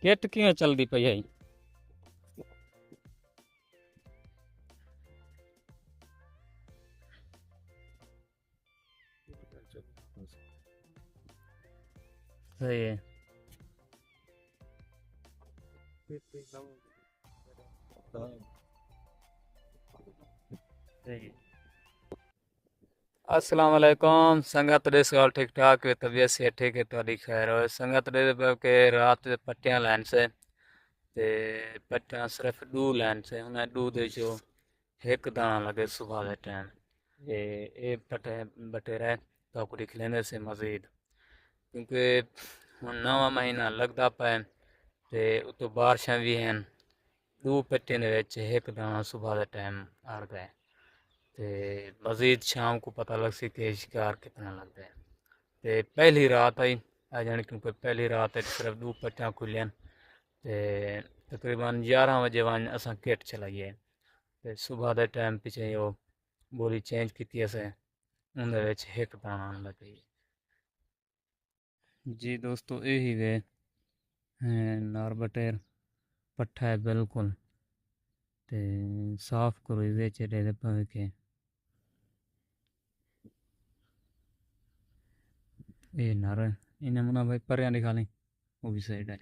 Kit किवें चलदी पई है? सही है। सही है। अस्सलाम वालेकुम संगत दे सवाल ठीक ठाक है, तबीयत से ठीक है, तो खैर और संगत दे के रात दे पट्टियां लैन से ते पट्टियां सिर्फ दो लैन से उन्हें दो दे जो एक दाना लगे सुबह के टाइम ये पटे बटेरे तो को दिख लेने से मजीद क्योंकि हुन नवा महीना लगदा पे ते उतो बारिशां भी हैं। दो पट्टियां दे विच एक दाना सुबह के टाइम आ गए ते मजीद शाम को पता लग सी कि शिकार कितना लगता है। ते पहली रात आई जानी क्योंकि पहली रात सिर्फ दो पट्टियां खुलियां ते तकरीबन 11 बजे वन असां किट चलाइए ते सुबह के टाइम पिछे वो बोली चेंज की असें उनदे विच एक दाना आन लग गई। जी दोस्तों यही वे नार बटेर पट्ठा है बिल्कुल ते साफ करो विच दे पवे के ये नर इन्हें मुना भाई परियां दिखा लें वो भी साइड है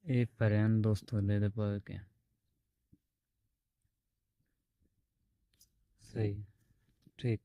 ये परियां दोस्तों दे पवे के सही ठीक।